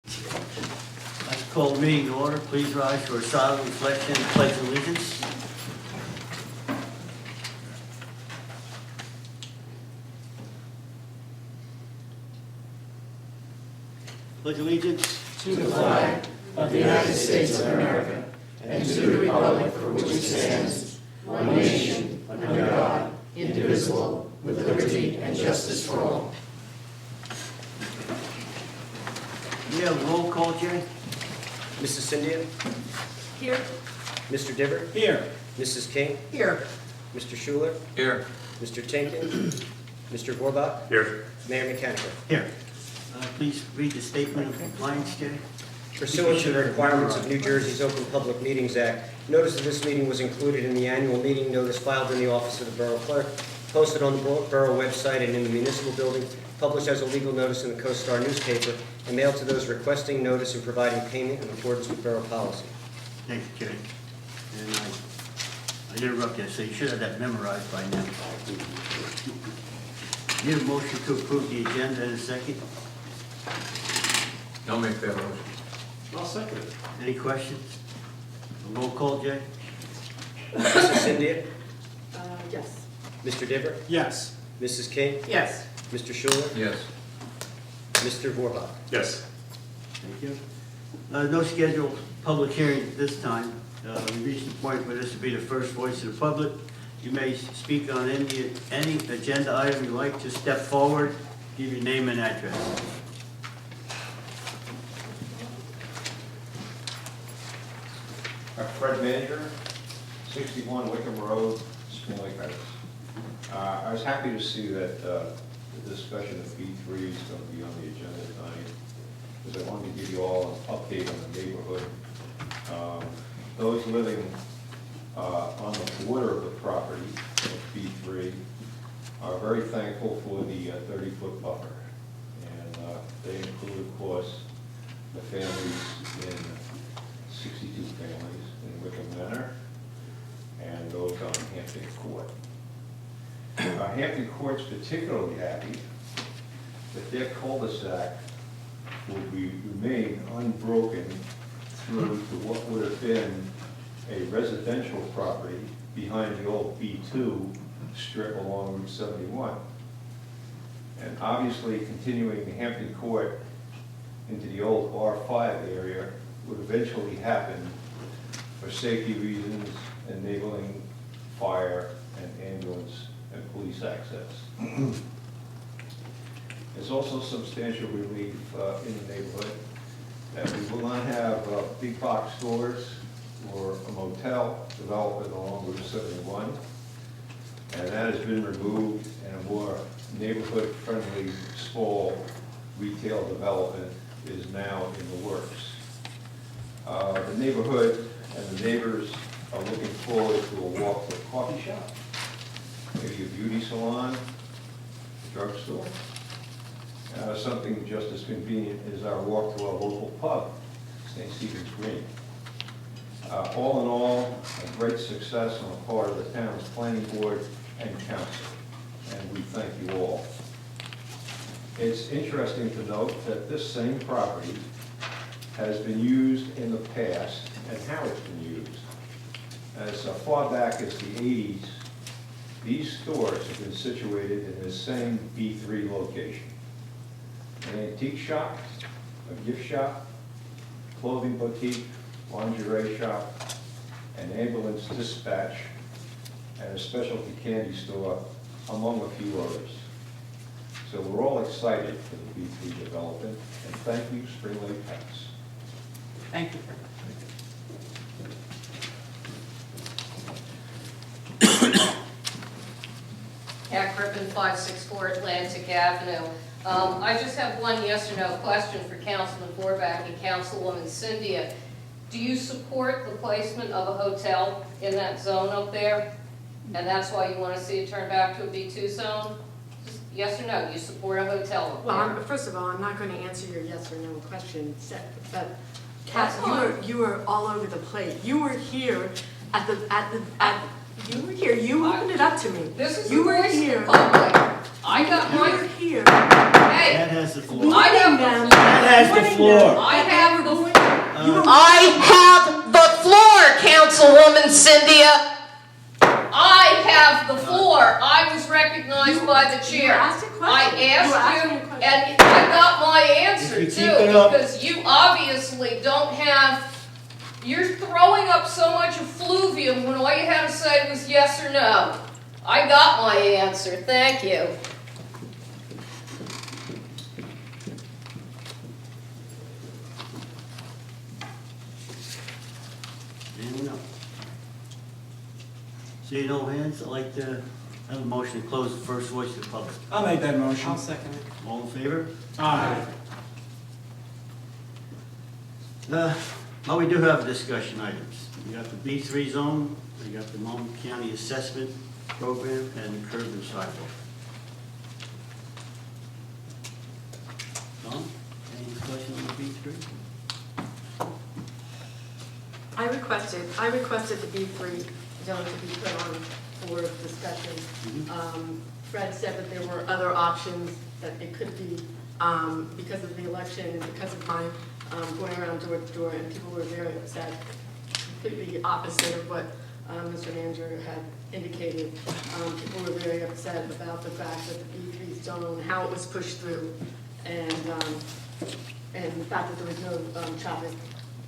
Let's call the meeting to order. Please rise for a solemn reflection and pledge allegiance. Pledge allegiance to the flag of the United States of America and to the republic for which it stands, one nation, under God, indivisible, with liberty and justice for all. We have a roll call, Jay. Mrs. Cindia? Here. Mr. Dibber? Here. Mrs. King? Here. Mr. Schuler? Here. Mr. Tinkin? Mr. Vorbach? Here. Mayor Mechanical? Here. Please read the statement of compliance, Jay. Pursuant to the requirements of New Jersey's Open Public Meetings Act, notice of this meeting was included in the annual meeting notice filed in the office of the Borough Clerk, posted on the Borough website and in the municipal building, published as a legal notice in the Co-Star newspaper, and mailed to those requesting notice and providing payment in accordance with Borough policy. Thank you, Jay. And I interrupted you, so you should have that memorized by now. Need a motion to approve the agenda in a second. I'll make that motion. I'll second it. Any questions? A roll call, Jay. Mrs. Cindia? Yes. Mr. Dibber? Yes. Mrs. King? Yes. Mr. Schuler? Yes. Mr. Vorbach? Yes. Thank you. No scheduled public hearings at this time. We reached the point where this will be the first voice of the public. You may speak on any agenda item you like. Just step forward, give your name and address. Fred Manager, 61 Wickham Road, Spring Lake Heights. I was happy to see that the discussion of B3 is going to be on the agenda tonight, because I wanted to give you all an update on the neighborhood. Those living on the border of the property of B3 are very thankful for the 30-foot buffer. And they include, of course, the families in 62 families in Wickham Manor, and those on Hampton Court. Hampton Court's particularly happy that their cul-de-sac will remain unbroken through to what would have been a residential property behind the old B2 strip along Route 71. And obviously continuing the Hampton Court into the old R5 area would eventually happen for safety reasons, enabling fire and ambulance and police access. There's also substantial relief in the neighborhood that we will not have big box stores or a motel development along Route 71, and that has been removed, and a more neighborhood-friendly small retail development is now in the works. The neighborhood and the neighbors are looking forward to a walk to a coffee shop, maybe a beauty salon, a drugstore, something just as convenient as our walk to our local pub, St. Stephen's Green. All in all, a great success on the part of the town's planning board and council, and we thank you all. It's interesting to note that this same property has been used in the past and how it's been used. As far back as the 80s, these stores have been situated in the same B3 location. An antique shop, a gift shop, clothing boutique, lingerie shop, an ambulance dispatch, and a specialty candy store, among a few others. So we're all excited for the B3 development, and thank you, Spring Lake Heights. Thank you. Cat Crippen, 564 Atlantic Avenue. I just have one yes or no question for Councilman Vorbach and Councilwoman Cindia. Do you support the placement of a hotel in that zone up there? And that's why you want to see it turn back to a B2 zone? Just yes or no, you support a hotel up there? Well, first of all, I'm not going to answer your yes or no question, but That's fine. you were all over the plate. You were here you were here. You opened it up to me. This is You the were voice of here. the public. I got You're my, here. hey, That has the floor. I have Warning them. That has the floor. I have the, I have the floor, Councilwoman Cynthia. I have the floor. I was recognized by the You chair. asked a question. I You asked asked me you, a question. and I got my answer If you too, keep it up- because you obviously don't have, you're throwing up so much effluvium when all you had to say was yes or no. I got my answer, thank you. Anyone else? Seeing no hands, I'd like to have a motion to close the first voice of the public. I'll make that motion. I'll second it. All in favor? Aye. Well, we do have discussion items. You got the B3 zone, you got the Multnomah County Assessment Program, and the curb and sidewalk. Tom, any discussion on the B3? I requested the B3 zone to be put on for discussion. Fred said that there were other options, that it could be, because of the election and because of my going around door to door, and people were very upset, completely opposite of what Mr. Manager had indicated. People were very upset about the fact that the B3 zone, how it was pushed through, and the fact that there was no traffic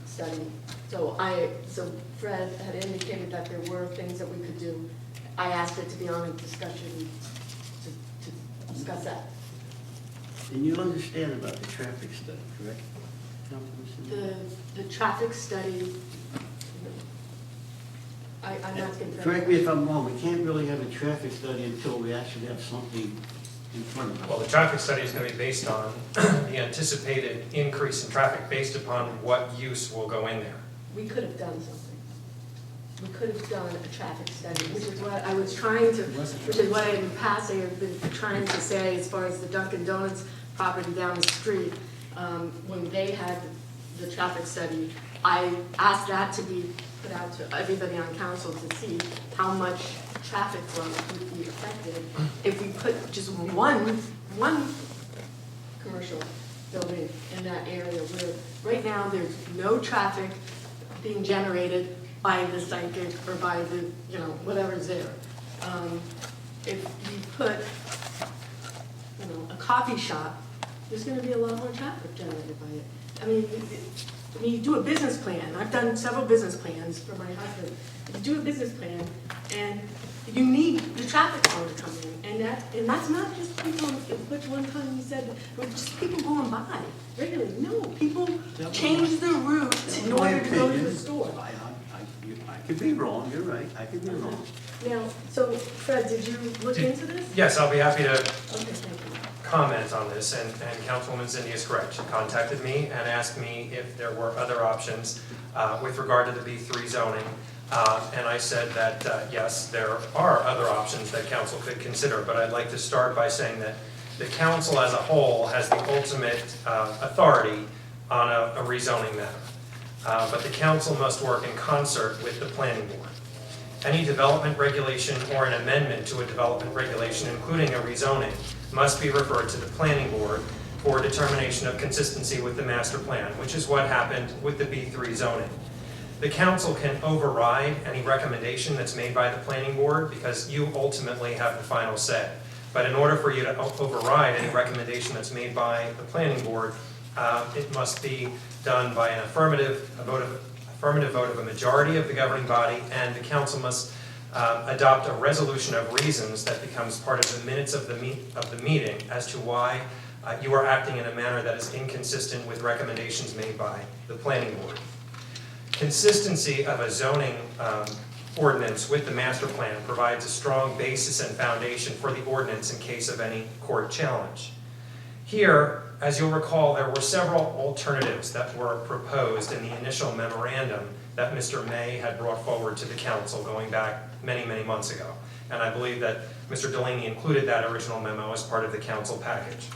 study. So Fred had indicated that there were things that we could do. I asked it to be on a discussion to discuss that. And you understand about the traffic study, correct? Councilman Cindy? The traffic study, I'm asking Fred. Correct me if I'm wrong, we can't really have a traffic study until we actually have something in front of us. Well, the traffic study is going to be based on the anticipated increase in traffic based upon what use will go in there. We could have done something. We could have done a traffic study, which is what I was trying to, which is what in the past I have been trying to say as far as the Dunkin' Donuts property down the street. When they had the traffic study, I asked that to be put out to everybody on council to see how much traffic flow would be affected if we put just one commercial building in that area where right now there's no traffic being generated by the psychic or by the, whatever's there. If you put, a coffee shop, there's gonna be a lot more traffic generated by it. I mean, you do a business plan. I've done several business plans for my husband. You do a business plan, and you need the traffic flow to come in, and that's not just people. Which one time you said it was just people going by regularly. No, people change their route in order to go to the store. I could be wrong, you're right, I could be wrong. Now, so Fred, did you look into this? Yes, I'll be happy to Okay, thank you. comment on this, and Councilwoman Cindy is correct. She contacted me and asked me if there were other options with regard to the B3 zoning, and I said that, yes, there are other options that council could consider, but I'd like to start by saying that the council as a whole has the ultimate authority on a rezoning matter. But the council must work in concert with the planning board. Any development regulation or an amendment to a development regulation, including a rezoning, must be referred to the planning board for determination of consistency with the master plan, which is what happened with the B3 zoning. The council can override any recommendation that's made by the planning board because you ultimately have the final say. But in order for you to override any recommendation that's made by the planning board, it must be done by an affirmative vote of a majority of the governing body, and the council must adopt a resolution of reasons that becomes part of the minutes of the meeting as to why you are acting in a manner that is inconsistent with recommendations made by the planning board. Consistency of a zoning ordinance with the master plan provides a strong basis and foundation for the ordinance in case of any court challenge. Here, as you'll recall, there were several alternatives that were proposed in the initial memorandum that Mr. May had brought forward to the council going back many, many months ago. And I believe that Mr. Delaney included that original memo as part of the council package.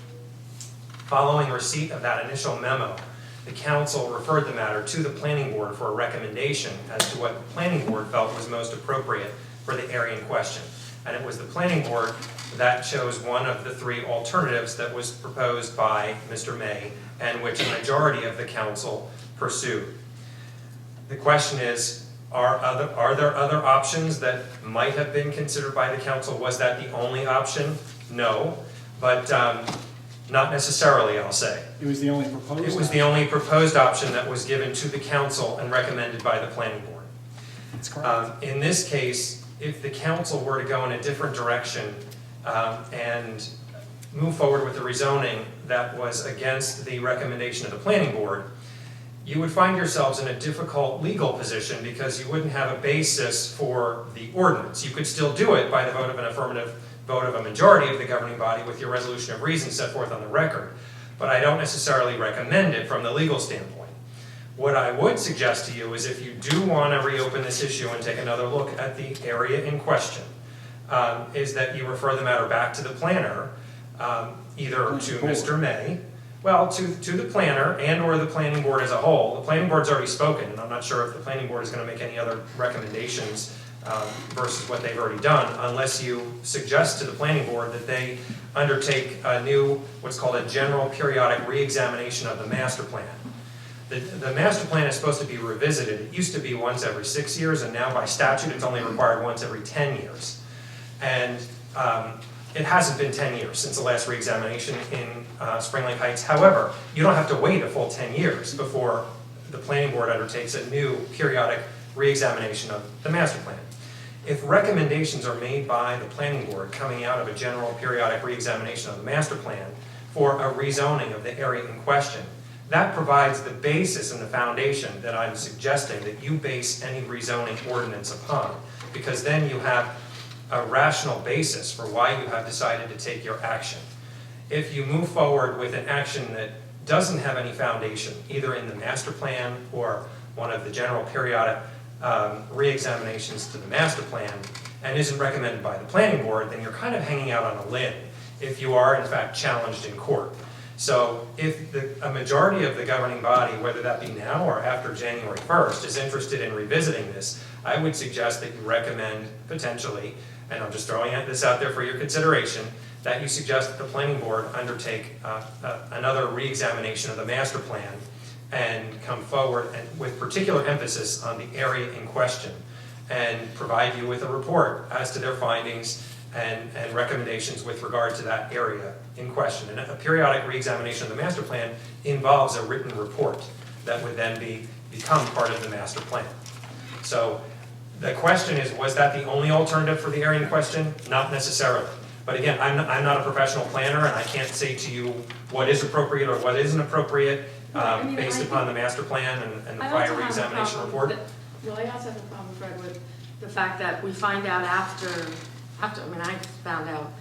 Following receipt of that initial memo, the council referred the matter to the planning board for a recommendation as to what the planning board felt was most appropriate for the area in question. And it was the planning board that chose one of the three alternatives that was proposed by Mr. May and which a majority of the council pursued. The question is, are there other options that might have been considered by the council? Was that the only option? No, but not necessarily, I'll say. It was the only proposed? It was the only proposed option that was given to the council and recommended by the planning board. That's correct. In this case, if the council were to go in a different direction and move forward with the rezoning that was against the recommendation of the planning board, you would find yourselves in a difficult legal position because you wouldn't have a basis for the ordinance. You could still do it by the vote of an affirmative vote of a majority of the governing body with your resolution of reason set forth on the record, but I don't necessarily recommend it from the legal standpoint. What I would suggest to you is if you do want to reopen this issue and take another look at the area in question, is that you refer the matter back to the planner, either to Mr. May, well, to the planner and or the planning board as a whole. The planning board's already spoken, and I'm not sure if the planning board is going to make any other recommendations versus what they've already done, unless you suggest to the planning board that they undertake a new, what's called a general periodic re-examination of the master plan. The master plan is supposed to be revisited. It used to be once every 6 years, and now by statute it's only required once every 10 years. And it hasn't been 10 years since the last re-examination in Spring Lake Heights. However, you don't have to wait a full 10 years before the planning board undertakes a new periodic re-examination of the master plan. If recommendations are made by the planning board coming out of a general periodic re-examination of the master plan for a rezoning of the area in question, that provides the basis and the foundation that I'm suggesting that you base any rezoning ordinance upon, because then you have a rational basis for why you have decided to take your action. If you move forward with an action that doesn't have any foundation, either in the master plan or one of the general periodic re-examinations to the master plan, and isn't recommended by the planning board, then you're kind of hanging out on a limb if you are in fact challenged in court. So if a majority of the governing body, whether that be now or after January 1st, is interested in revisiting this, I would suggest that you recommend potentially, and I'm just throwing this out there for your consideration, that you suggest that the planning board undertake another re-examination of the master plan and come forward and with particular emphasis on the area in question and provide you with a report as to their findings and recommendations with regard to that area in question. And a periodic re-examination of the master plan involves a written report that would then become part of the master plan. So the question is, was that the only alternative for the area in question? Not necessarily. But again, I'm not a professional planner, and I can't say to you what is appropriate or what isn't appropriate based upon the master plan and the prior re-examination report. Well, I also have a problem, Fred, with the fact that we find out after I found out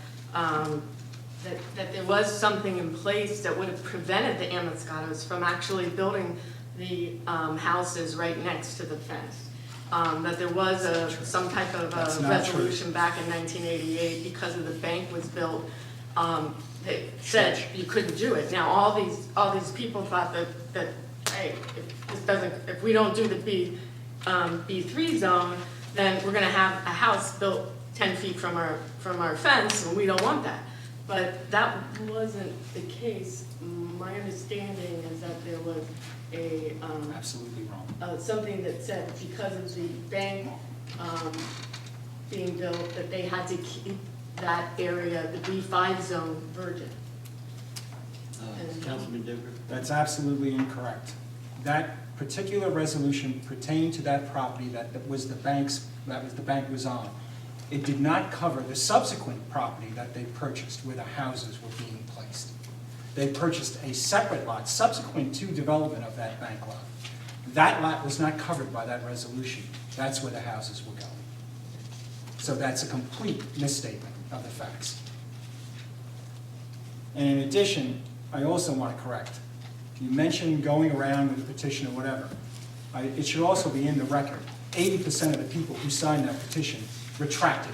that there was something in place that would have prevented the Amoscatos from actually building the houses right next to the fence. That there was some type of resolution back in 1988 because of the bank was built. They said you couldn't do it. Now all these people thought that hey, if we don't do the B3 zone, then we're going to have a house built 10 feet from our fence, and we don't want that. But that wasn't the case. My understanding is that there was Absolutely wrong. something that said because of the bank being built, that they had to keep that area, the B5 zone, virgin. Councilman Digger? That's absolutely incorrect. That particular resolution pertained to that property that the bank was on. It did not cover the subsequent property that they purchased where the houses were being placed. They purchased a separate lot subsequent to development of that bank lot. That lot was not covered by that resolution. That's where the houses were going. So that's a complete misstatement of the facts. And in addition, I also want to correct. You mentioned going around with a petition or whatever. It should also be in the record. 80% of the people who signed that petition retracted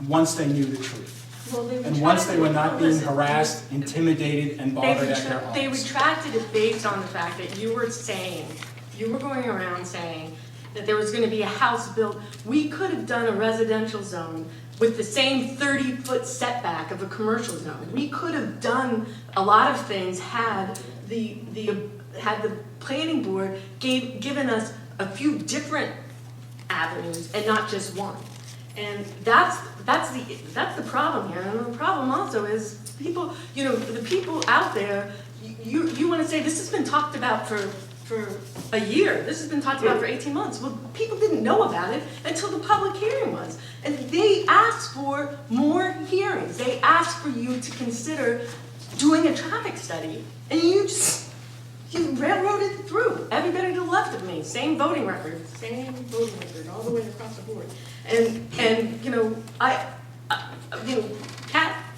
once they knew the truth. Well, And once they were not being harassed, intimidated, and bothered at their They homes. retracted it based on the fact that you were going around saying that there was gonna be a house built. We could have done a residential zone with the same 30-foot setback of a commercial zone. We could have done a lot of things had the planning board given us a few different avenues and not just one. And that's the problem here. And the problem also is people, the people out there, you want to say this has been talked about for a year. This has been talked about for 18 months. Well, people didn't know about it until the public hearing was. And they asked for more hearings. They asked for you to consider doing a traffic study. And you railroaded it through. Everybody to the left of me, same voting record, all the way across the board. And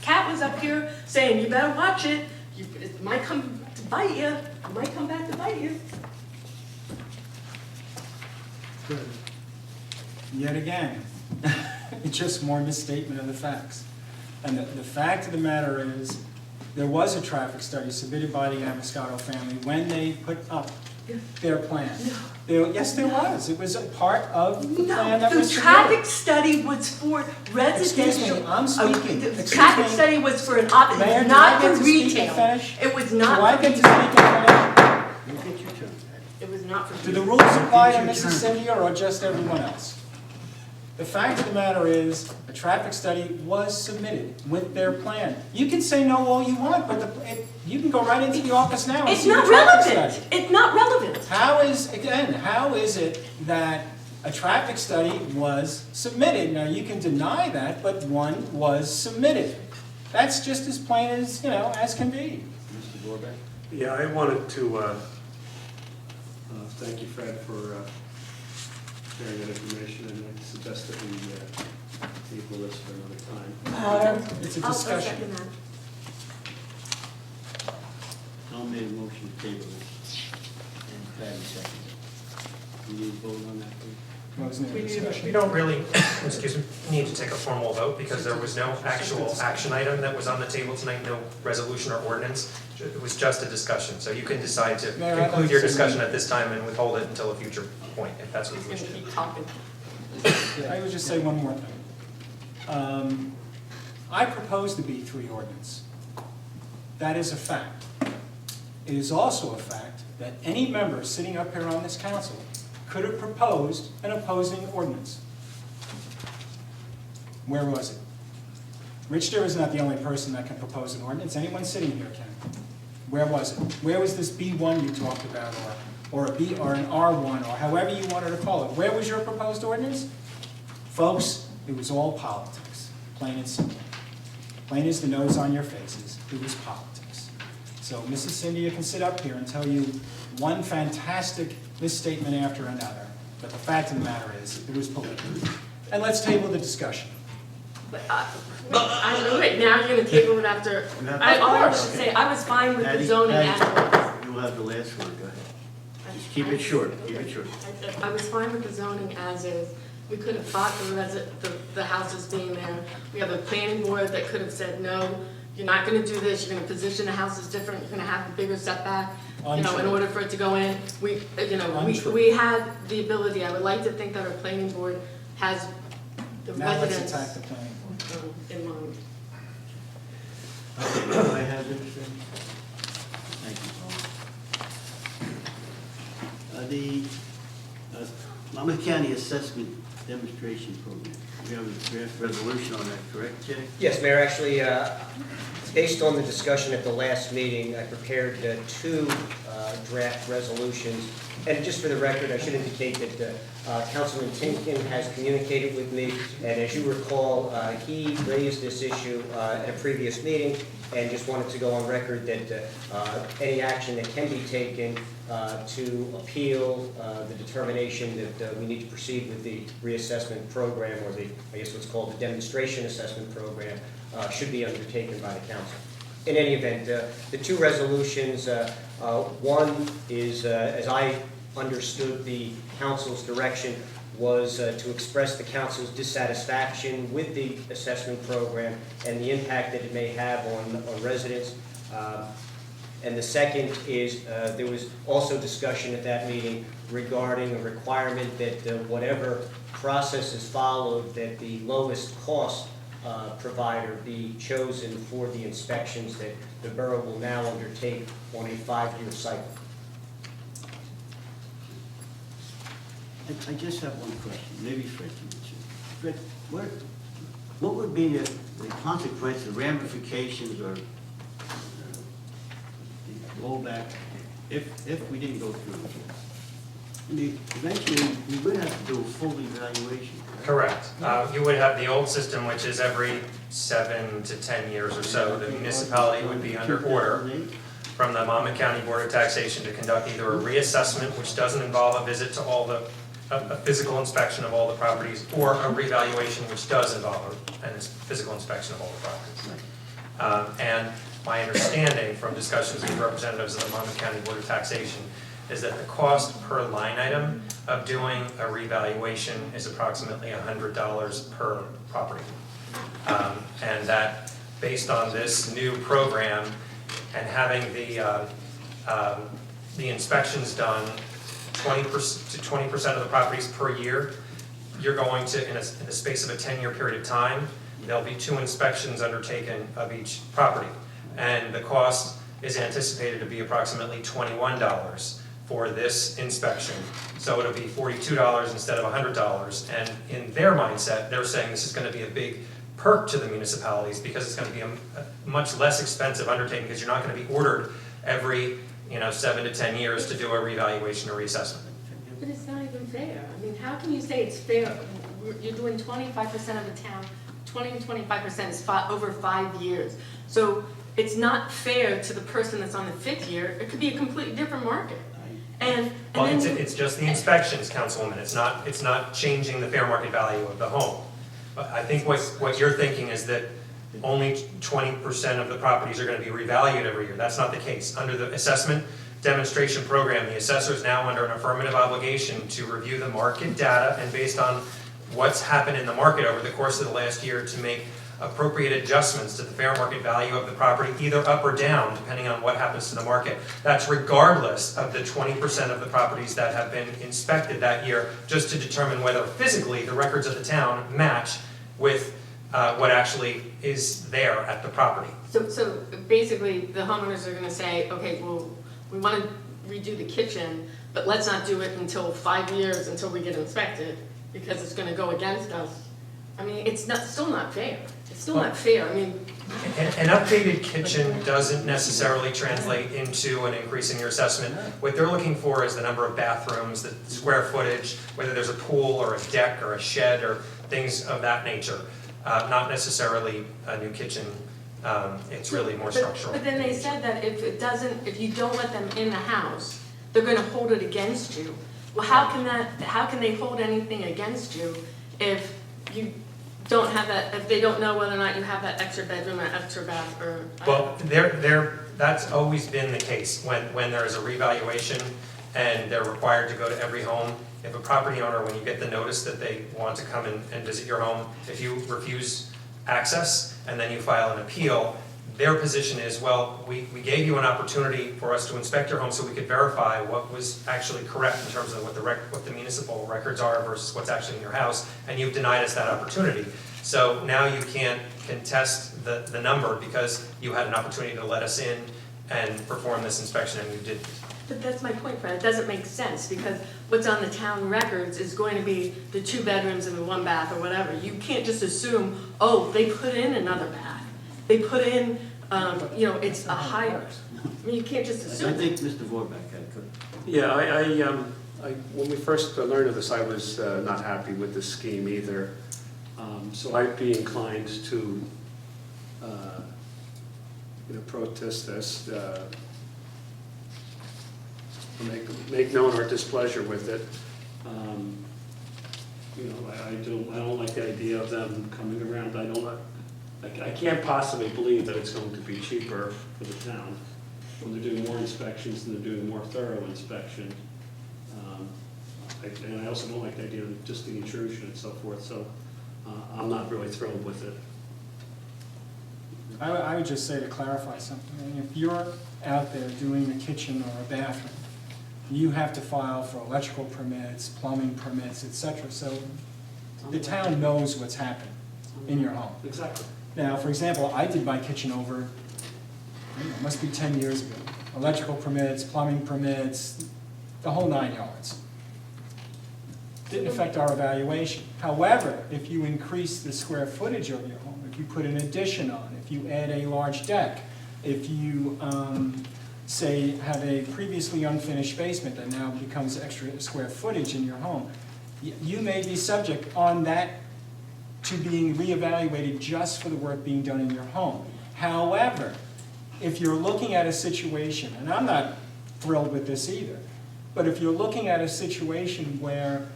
Kat was up here saying, you better watch it. It might come to bite you. It might come back to bite you. Good. Yet again, it's just more misstatement of the facts. And the fact of the matter is, there was a traffic study submitted by the Amoscato family when they put up their plan. Yes, there was. It was a part of the plan that was The submitted. traffic study was for residential. Excuse me, I'm speaking. The traffic study was for not for retail. It was not Do I for get to retail. speak and finish? You get your turn. It was not for Do the retail. rules apply to Mrs. Cynthia or just everyone else? The fact of the matter is, a traffic study was submitted with their plan. You can say no all you want, but you can go right into the office now and It's see the not traffic relevant. study. It's not relevant. How is it that a traffic study was submitted? Now, you can deny that, but one was submitted. That's just as plain as, as can be. Mr. Borbeck? Yeah, I wanted to thank you, Fred, for sharing that information, and I suggest that we table this for another time. It's a I'll discussion. second that. Tom made a motion to table this, and Patty seconded. You need to vote on that, please? Wasn't there a We discussion? don't really, need to take a formal vote because there was no actual action item that was on the table tonight, no resolution or ordinance. It was just a discussion, so you can decide to Mayor, I'd like conclude to your say- discussion at this time and withhold it until a future point, if that's what you wish He's to gonna do. keep talking. I would just say one more thing. I proposed the B3 ordinance. That is a fact. It is also a fact that any member sitting up here on this council could have proposed an opposing ordinance. Where was it? Rich Deer is not the only person that can propose an ordinance. Anyone sitting here can. Where was it? Where was this B1 you talked about, or a B or an R1, or however you wanted to call it? Where was your proposed ordinance? Folks, it was all politics, plain and simple. Plain as the nose on your faces, it was politics. So Mrs. Cynthia can sit up here and tell you one fantastic misstatement after another, but the fact of the matter is, it was political. And let's table the discussion. But I know it. Now you're gonna table it after. All I want to say, I was fine with the Patty, zoning as it was. Patty, you'll have the last word, go ahead. Just keep it short, keep it short. I was fine with the zoning as is. We could have fought the houses being there. We have a planning board that could have said, no, you're not gonna do this, you're gonna position the houses different, you're gonna have a bigger setback, in Untrue. order for it to go in. Untrue. We had the ability, I would like to think that our planning board has the Now let's residents attack the planning board. in mind. Okay, do I have anything? Thank you. The Monmouth County Assessment Demonstration Program. We have a draft resolution on that, correct, Jay? Yes, Mayor, actually, based on the discussion at the last meeting, I prepared two draft resolutions. And just for the record, I should indicate that Councilman Tinkin has communicated with me, and as you recall, he raised this issue at a previous meeting, and just wanted to go on record that any action that can be taken to appeal the determination that we need to proceed with the reassessment program, or I guess what's called the demonstration assessment program, should be undertaken by the council. In any event, the two resolutions, one is, as I understood the council's direction, was to express the council's dissatisfaction with the assessment program and the impact that it may have on residents. And the second is, there was also discussion at that meeting regarding a requirement that whatever process is followed, that the lowest cost provider be chosen for the inspections that the borough will now undertake on a 5-year cycle. I just have one question, maybe Fred can answer. Fred, what would be the consequence, the ramifications, or the rollback if we didn't go through this? I mean, eventually, we would have to do a full evaluation. Correct. You would have the old system, which is every 7 to 10 years or so, the municipality would be under order from the Monmouth County Board of Taxation to conduct either a reassessment, which doesn't involve a visit to all the, a physical inspection of all the properties, or a revaluation, which does involve a physical inspection of all the properties. And my understanding from discussions with representatives of the Monmouth County Board of Taxation is that the cost per line item of doing a revaluation is approximately $100 per property. And that, based on this new program and having the inspections done 20% to 20% of the properties per year, you're going to, in the space of a 10-year period of time, there'll be 2 inspections undertaken of each property. And the cost is anticipated to be approximately $21 for this inspection. So it'll be $42 instead of $100. And in their mindset, they're saying this is going to be a big perk to the municipalities because it's going to be a much less expensive undertaking because you're not going to be ordered every 7 to 10 years to do a revaluation or reassessment. But it's not even fair. I mean, how can you say it's fair? You're doing 25% of the town, 20 and 25% is over 5 years. So it's not fair to the person that's on the 5th year. It could be a completely different market. Well, it's just the inspections, Councilwoman. It's not changing the fair market value of the home. But I think what you're thinking is that only 20% of the properties are going to be revalued every year. That's not the case. Under the assessment demonstration program, the assessor is now under an affirmative obligation to review the market data and based on what's happened in the market over the course of the last year to make appropriate adjustments to the fair market value of the property, either up or down, depending on what happens to the market. That's regardless of the 20% of the properties that have been inspected that year, just to determine whether physically the records of the town match with what actually is there at the property. So basically, the homeowners are going to say, okay, well, we want to redo the kitchen, but let's not do it until 5 years until we get inspected, because it's going to go against us. I mean, it's still not fair. It's still not fair. I mean, An updated kitchen doesn't necessarily translate into an increase in your assessment. What they're looking for is the number of bathrooms, the square footage, whether there's a pool or a deck or a shed or things of that nature. Not necessarily a new kitchen. It's really more structural. But then they said that if you don't let them in the house, they're going to hold it against you. Well, how can they hold anything against you if you don't have that, if they don't know whether or not you have that extra bedroom or extra bath or? Well, that's always been the case when there is a revaluation and they're required to go to every home. If a property owner, when you get the notice that they want to come and visit your home, if you refuse access and then you file an appeal, their position is, well, we gave you an opportunity for us to inspect your home so we could verify what was actually correct in terms of what the municipal records are versus what's actually in your house, and you've denied us that opportunity. So now you can't contest the number because you had an opportunity to let us in and perform this inspection and you didn't. But that's my point, Fred. It doesn't make sense because what's on the town records is going to be the 2 bedrooms and the 1 bath or whatever. You can't just assume, oh, they put in another bath. They put in, it's a higher. I mean, you can't just assume. I think Mr. Vorback had a good. Yeah, when we first learned of this, I was not happy with the scheme either. So I'd be inclined to, protest this, make known our displeasure with it. I don't like the idea of them coming around. I can't possibly believe that it's going to be cheaper for the town when they're doing more inspections and they're doing more thorough inspection. And I also don't like the idea of just the intrusion and so forth, so I'm not really thrilled with it. I would just say to clarify something, I mean, if you're out there doing a kitchen or a bathroom, you have to file for electrical permits, plumbing permits, etc. So the town knows what's happening in your home. Exactly. Now, for example, I did my kitchen over, I don't know, it must be 10 years ago. Electrical permits, plumbing permits, the whole 9 yards. Didn't affect our evaluation. However, if you increase the square footage of your home, if you put an addition on, if you add a large deck, if you, say, have a previously unfinished basement that now becomes extra square footage in your home, you may be subject on that to being reevaluated just for the work being done in your home. However, if you're looking at a situation, and I'm not thrilled with this either, but if you're looking at a situation where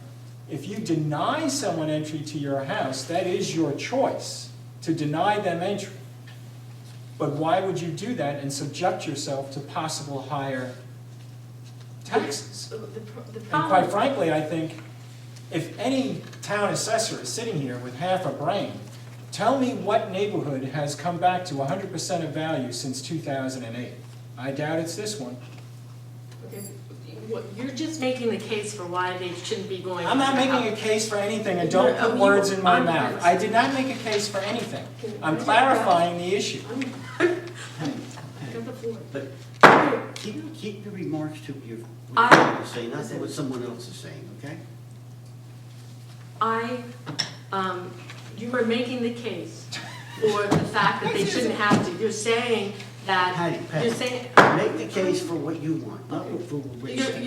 if you deny someone entry to your house, that is your choice to deny them entry. But why would you do that and subject yourself to possible higher taxes? The And problem. quite frankly, I think if any town assessor is sitting here with half a brain, tell me what neighborhood has come back to 100% of value since 2008. I doubt it's this one. Okay, you're just making the case for why they shouldn't be going. I'm not making a case for anything, and don't put words in my mouth. I did not make a case for anything. I'm clarifying the issue. Got the floor. But keep your remarks to your, what you're going to say, not to what someone else is saying, okay? You are making the case for the fact that they shouldn't have to. You're saying that, Patty, you're saying, make the case for what you want, not for what we're saying.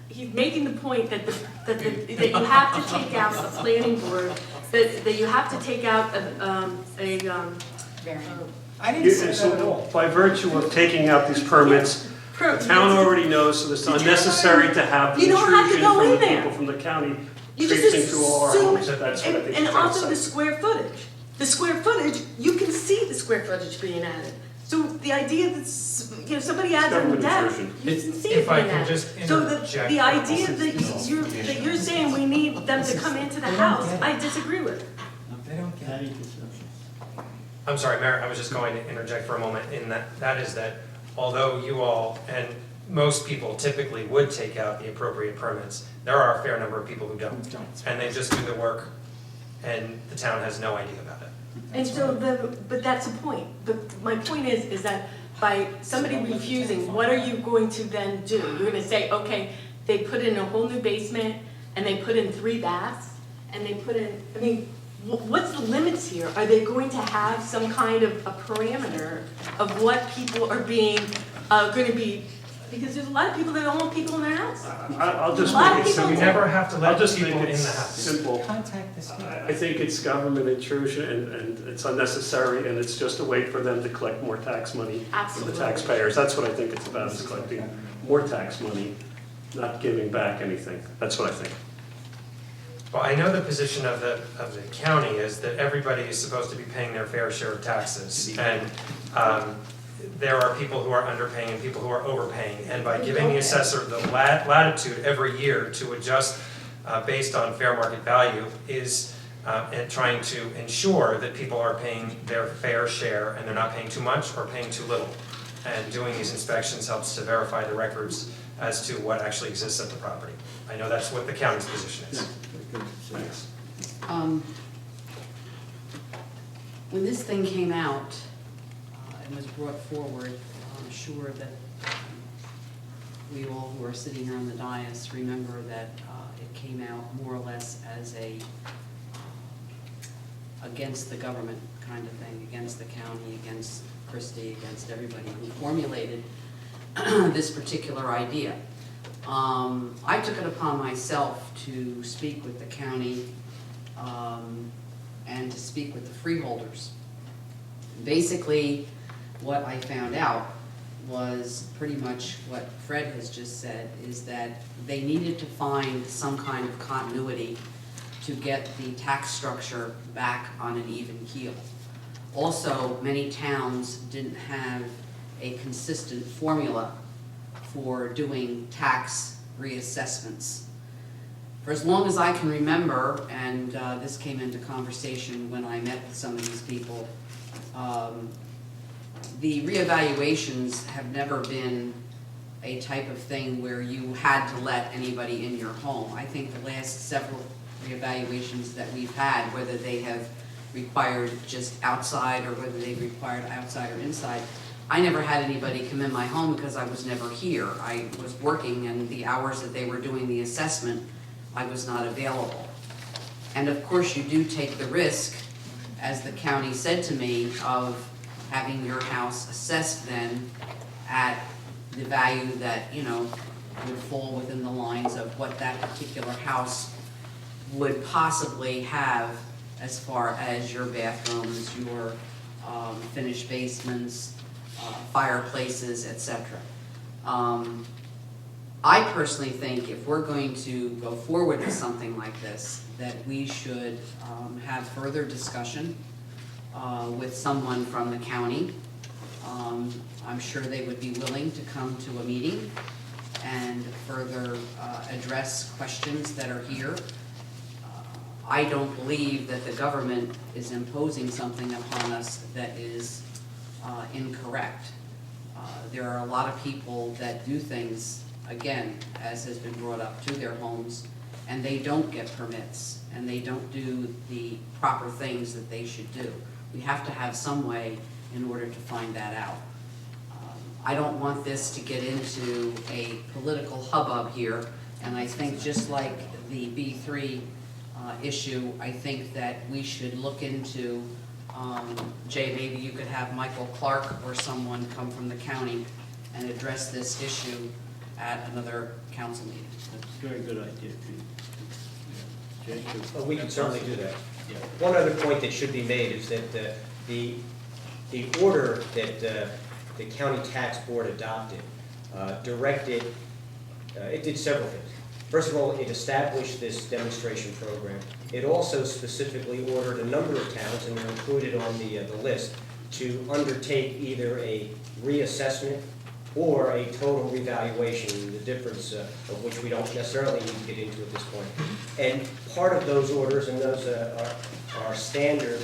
he's making the point that that you have to take out a planning board, that you have to take out I didn't say So that at all. by virtue of taking out these permits, the town already knows, so it's unnecessary to have the You don't have to intrusion go from in the there. people from the county You traipsing just through all our assume, homes. That's what I think and he's trying also to the say. square footage. The square footage, you can see the square footage being added. So the idea that, somebody adds a Government deck, intrusion. you can see it If I being can added. just So interject. the idea that you're saying we need them to come into the house, I disagree with. They don't get Patty, it. I'm sorry, Mayor, I was just going to interject for a moment in that is that although you all and most people typically would take out the appropriate permits, there are a fair number of people who don't. And they just do the work and the town has no idea about it. And so, but that's the point. My point is that by somebody refusing, what are you going to then do? You're gonna say, okay, they put in a whole new basement, and they put in 3 baths, and they put in, I mean, what's the limits here? Are they going to have some kind of a parameter of what people are being, gonna be, because there's a lot of people that don't want people in their house. I'll just A lot of make it people So we simple. never have to I'll let just people make in it the house. simple. Contact this guy. I think it's government intrusion and it's unnecessary and it's just a way for them to collect more tax money from the Absolutely. taxpayers. That's what I think it's about, is collecting more tax money, not giving back anything. That's what I think. Well, I know the position of the county is that everybody is supposed to be paying their fair share of taxes. And there are people who are underpaying and people who are overpaying. And by giving the assessor the latitude every year to adjust based on fair market value is and trying to ensure that people are paying their fair share and they're not paying too much or paying too little. And doing these inspections helps to verify the records as to what actually exists at the property. I know that's what the county's position is. Thanks. When this thing came out and was brought forward, I'm sure that we all who are sitting here on the dais remember that it came out more or less as a against the government kind of thing, against the county, against Christie, against everybody who formulated this particular idea. I took it upon myself to speak with the county and to speak with the freeholders. Basically, what I found out was pretty much what Fred has just said, is that they needed to find some kind of continuity to get the tax structure back on an even keel. Also, many towns didn't have a consistent formula for doing tax reassessments. For as long as I can remember, and this came into conversation when I met with some of these people, the reevaluations have never been a type of thing where you had to let anybody in your home. I think the last several reevaluations that we've had, whether they have required just outside or whether they required outside or inside, I never had anybody come in my home because I was never here. I was working, and the hours that they were doing the assessment, I was not available. And of course, you do take the risk, as the county said to me, of having your house assessed then at the value that, you know, would fall within the lines of what that particular house would possibly have as far as your bathrooms, your finished basements, fireplaces, etc. I personally think if we're going to go forward with something like this, that we should have further discussion with someone from the county. I'm sure they would be willing to come to a meeting and further address questions that are here. I don't believe that the government is imposing something upon us that is incorrect. There are a lot of people that do things, again, as has been brought up, to their homes, and they don't get permits, and they don't do the proper things that they should do. We have to have some way in order to find that out. I don't want this to get into a political hubbub here, and I think just like the B3 issue, I think that we should look into, Jay, maybe you could have Michael Clark or someone come from the county and address this issue at another council meeting. That's a very good idea, Pete. Jay? We can certainly do that. Yeah. One other point that should be made is that the order that the county tax board adopted directed, it did several things. First of all, it established this demonstration program. It also specifically ordered a number of towns, and they're included on the list, to undertake either a reassessment or a total revaluation, the difference of which we don't necessarily need to get into at this point. And part of those orders, and those are standard,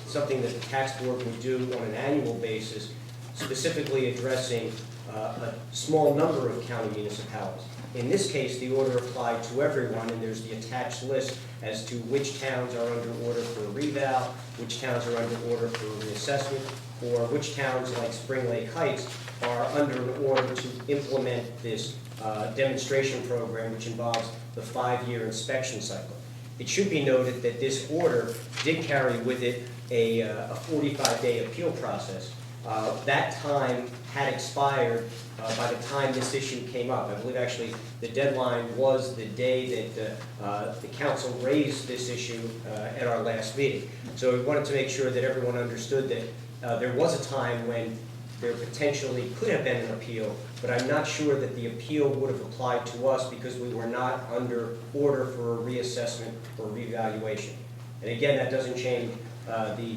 something that the tax board would do on an annual basis, specifically addressing a small number of county municipalities. In this case, the order applied to everyone, and there's the attached list as to which towns are under order for a reval, which towns are under order for a reassessment, or which towns, like Spring Lake Heights, are under an order to implement this demonstration program, which involves the 5-year inspection cycle. It should be noted that this order did carry with it a 45-day appeal process. That time had expired by the time this issue came up. I believe actually the deadline was the day that the council raised this issue at our last meeting. So we wanted to make sure that everyone understood that there was a time when there potentially could have been an appeal, but I'm not sure that the appeal would have applied to us because we were not under order for a reassessment or revaluation. And again, that doesn't change the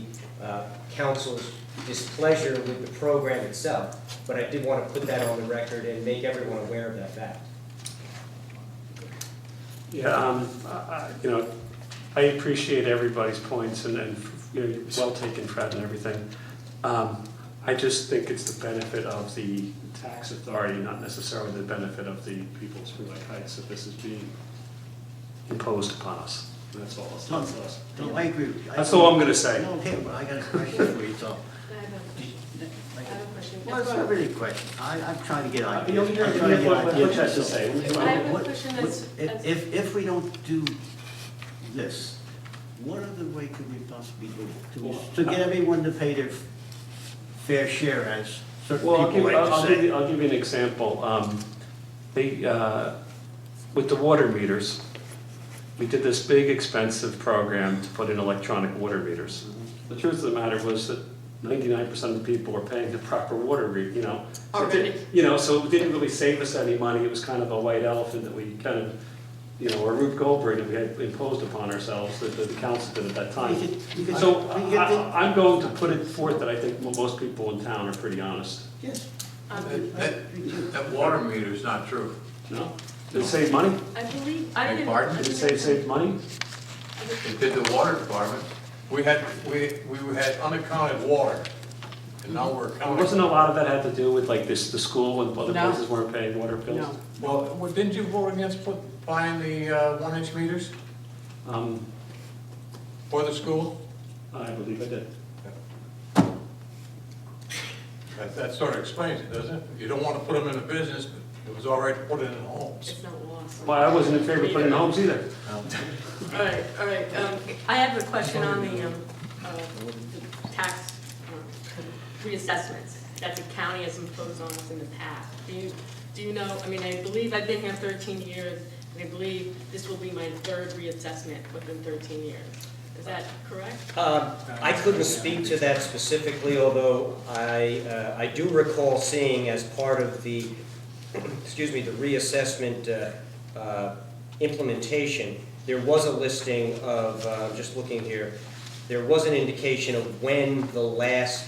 council's displeasure with the program itself, but I did want to put that on the record and make everyone aware of that fact. Yeah, you know, I appreciate everybody's points and you know, well taken, Fred, and everything. I just think it's the benefit of the tax authority, not necessarily the benefit of the people of Spring Lake Heights, that this is being imposed upon us. That's all. It's not us. No, I agree with you. That's all I'm going to say. No, okay, but I got a question for you, so. I have a question. Well, it's not really a question. I'm trying to get You ideas. know, I'm trying to get what ideas. you have to say. I have a question that's. If we don't do this, what other way could we possibly do to get everyone to pay their fair share, as certain Well, people like to say? I'll give you an example. With the water meters, we did this big expensive program to put in electronic water meters. The truth of the matter was that 99% of the people were paying the proper water rate, you know. So Already. so it didn't really save us any money. It was kind of a white elephant that we kind of, you know, or Rube Goldberg that we had imposed upon ourselves, that the council did at that time. So I'm going to put it forth that I think most people in town are pretty honest. Yes. That water meter is not true. No? Did it save money? I believe, I Beg didn't. pardon? Did it say it saved money? It did the water department. We had unaccounted water and now we're counting. Wasn't a lot of that had to do with like this, the school and other No. places weren't paying water bills? No. Well, didn't you vote against buying the 1-inch meters Um, for the school? I believe I did. That sort of explains it, doesn't it? You don't want to put them in a business, but it was all right to put it in homes. It's not lost. Well, I wasn't in favor of putting in homes either. All right, all right. I have a question on the tax reassessments that the county has imposed on us in the past. Do you know, I mean, I believe I've been here 13 years, and I believe this will be my third reassessment within 13 years. Is that correct? I couldn't speak to that specifically, although I do recall seeing as part of the, excuse me, the reassessment implementation, there was a listing of, just looking here, there was an indication of when the last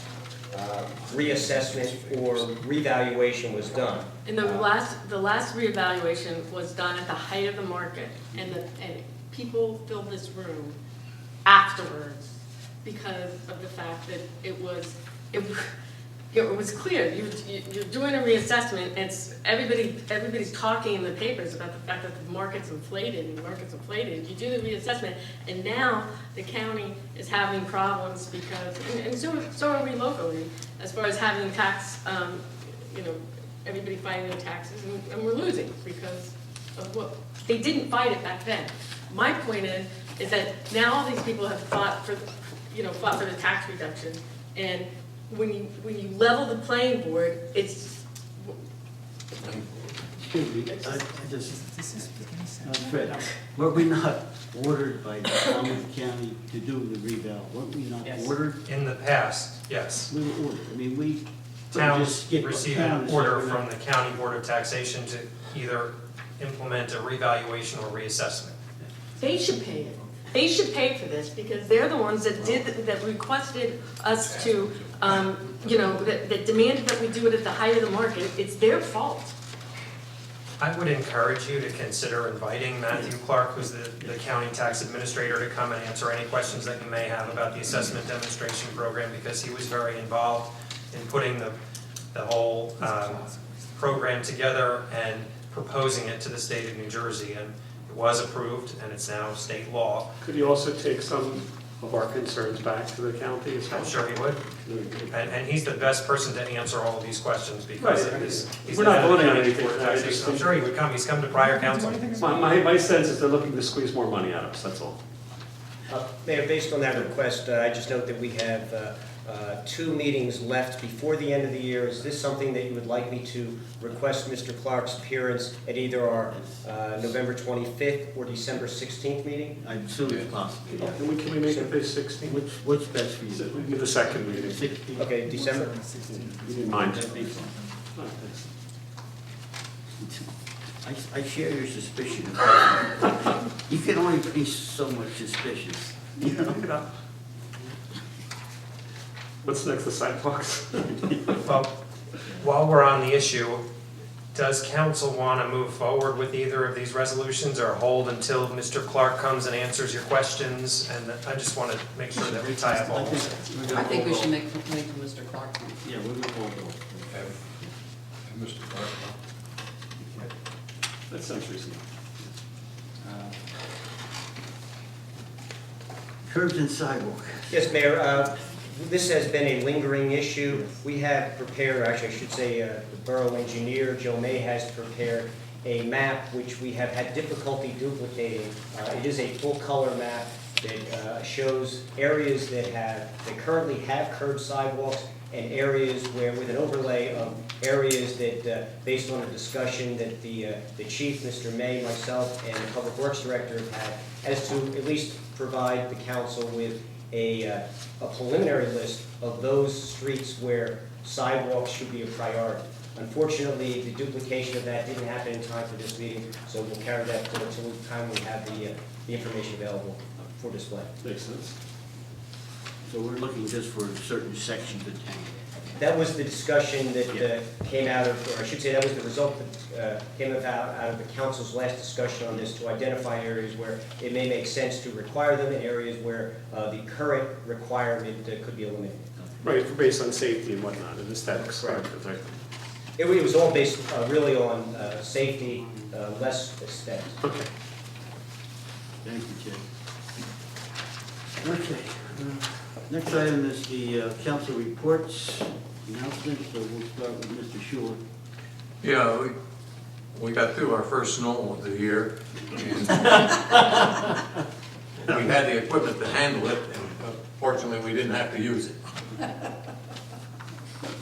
reassessment or revaluation was done. And the last reevaluation was done at the height of the market, and people filled this room afterwards because of the fact that it was clear. You're doing a reassessment, and everybody's talking in the papers about the fact that the market's inflated, and the market's inflated. You do the reassessment, and now the county is having problems because, and so are we locally, as far as having tax, everybody fighting their taxes, and we're losing because of what, they didn't fight it back then. My point is that now all these people have fought for the tax reduction, and when you level the playing board, it's. Excuse me, I just, Fred, were we not ordered by Monmouth County to do the reval? Weren't we not Yes. ordered? In the past, yes. We were ordered, I mean, we couldn't just Towns skip. receive town an and order say we're from not- the County Board of Taxation to either implement a revaluation or reassessment. They should pay it. They should pay for this because they're the ones that requested us to, that demanded that we do it at the height of the market. It's their fault. I would encourage you to consider inviting Matthew Clark, who's the county tax administrator, to come and answer any questions that you may have about the assessment demonstration program, because he was very involved in putting the whole program together and proposing it to the state of New Jersey. And it was approved, and it's now state law. Could you also take some of our concerns back to the county as well? I'm sure he would. And he's the best person to answer all of these questions because Right. he's We're the not head of the voting on county anything board of tonight, taxation. just- I'm sure he would come. He's come to prior council meetings. My sense is they're looking to squeeze more money out of us, that's all. Mayor, based on that request, I just note that we have 2 meetings left before the end of the year. Is this something that you would like me to request Mr. Clark's appearance at either our November 25th or December 16th meeting? As soon as possible, yeah. Can we make it this 16? What's best for you? The second meeting. 16? Okay, December? You didn't mind. That'd be fine. I share your suspicion. You can only be so much suspicious, you know? What's next, the sidewalks? Well, while we're on the issue, does council want to move forward with either of these resolutions or hold until Mr. Clark comes and answers your questions? And I just want to make sure that we tie up all this. I think we should make a complaint to Mr. Clark. Yeah, we're gonna hold on. And Mr. Clark, That sounds reasonable. Curbs and sidewalk. Yes, Mayor, this has been a lingering issue. We have prepared, or actually I should say, the borough engineer, Joe May, has prepared a map which we have had difficulty duplicating. It is a full-color map that shows areas that currently have curved sidewalks and areas where, with an overlay of areas that, based on a discussion that the chief, Mr. May, myself, and the Public Works Director have had, as to at least provide the council with a preliminary list of those streets where sidewalks should be a priority. Unfortunately, the duplication of that didn't happen in time for this meeting, so we'll carry that forward until the time we have the information available for display. Makes sense. So we're looking just for certain sections of town. That was the discussion that came out of, or I should say, that was the result that came about out of the council's last discussion on this, to identify areas where it may make sense to require them, and areas where the current requirement could be eliminated. Right, based on safety and whatnot, and aesthetics. Correct. Right. It was all based really on safety, less aesthetics. Okay. Thank you, Jay. Okay, next item is the council reports announcement, so we'll start with Mr. Schuler. Yeah, we got through our first snow of the year, and we had the equipment to handle it, and fortunately, we didn't have to use it.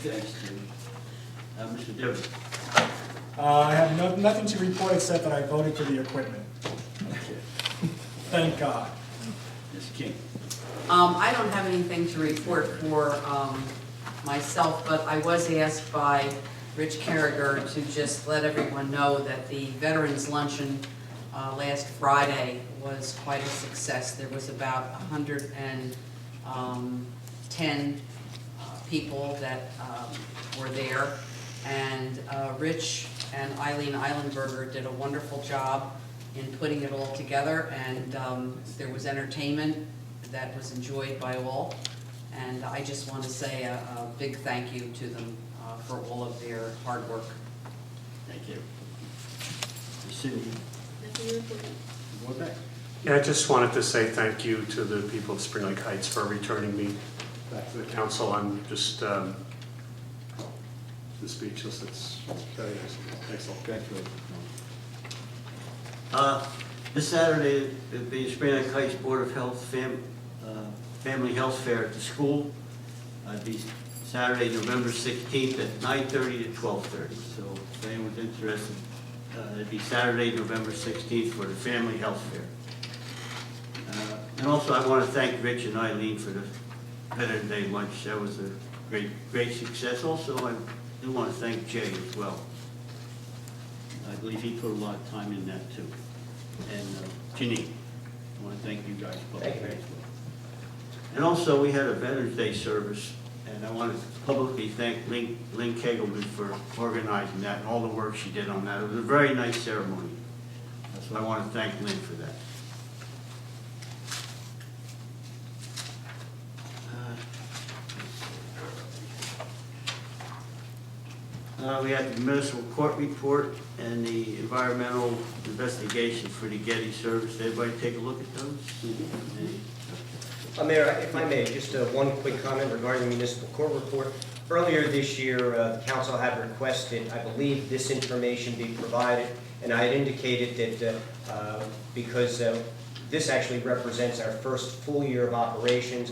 Thanks, Jay. Mr. Dever. I have nothing to report except that I voted for the equipment. Thank God. Ms. King. I don't have anything to report for myself, but I was asked by Rich Carragher to just let everyone know that the Veterans Luncheon last Friday was quite a success. There was about 110 people that were there, and Rich and Eileen Eilenberger did a wonderful job in putting it all together, and there was entertainment that was enjoyed by all, and I just want to say a big thank you to them for all of their hard work. Thank you. Ms. Cindy. Go back. Yeah, I just wanted to say thank you to the people of Spring Lake Heights for returning me back to the council. I'm just speechless. It's very nice. Thanks a lot. Congratulations. This Saturday, it'll be the Spring Lake Heights Board of Health Family Health Fair at the school. It'll be Saturday, November 16th at 9:30 to 12:30. So if anyone's interested, it'll be Saturday, November 16th for the Family Health Fair. And also, I want to thank Rich and Eileen for the Veterans Day lunch. That was a great success. Also, I do want to thank Jay as well. I believe he put a lot of time in that too. And Janine, I want to thank you guys publicly as well. And also, we had a Veterans Day service, and I want to publicly thank Lynn Kegelman for organizing that and all the work she did on that. It was a very nice ceremony. So I want to thank Lynn for that. We had the municipal court report and the environmental investigation for the Getty service. Everybody take a look at those? Mayor, if I may, just one quick comment regarding the municipal court report. Earlier this year, the council had requested, I believe, this information be provided, and I had indicated that because this actually represents our first full year of operations.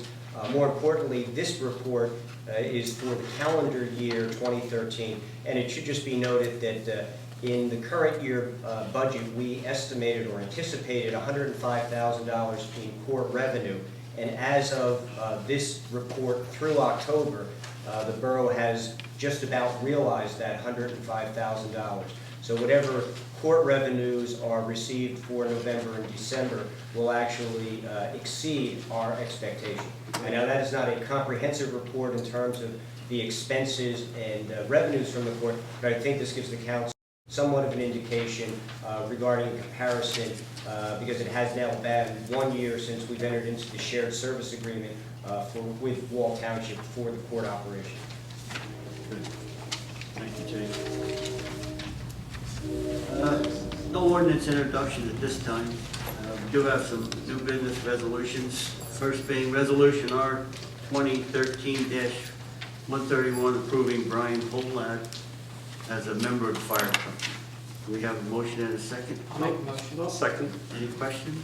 More importantly, this report is for the calendar year 2013, and it should just be noted that in the current year budget, we estimated or anticipated $105,000 in court revenue, and as of this report through October, the borough has just about realized that $105,000. So whatever court revenues are received for November and December will actually exceed our expectation. I know that is not a comprehensive report in terms of the expenses and revenues from the court, but I think this gives the council somewhat of an indication regarding comparison, because it has now been 1 year since we've entered into the shared service agreement with Wall Township for the court operation. Good. Thank you, Jay. No ordinance introduction at this time. We do have some new business resolutions. First being Resolution R 2013-131 approving Brian Polak as a member of the fire company. Do we have a motion and a second? I'll make a motion. I'll second. Any questions?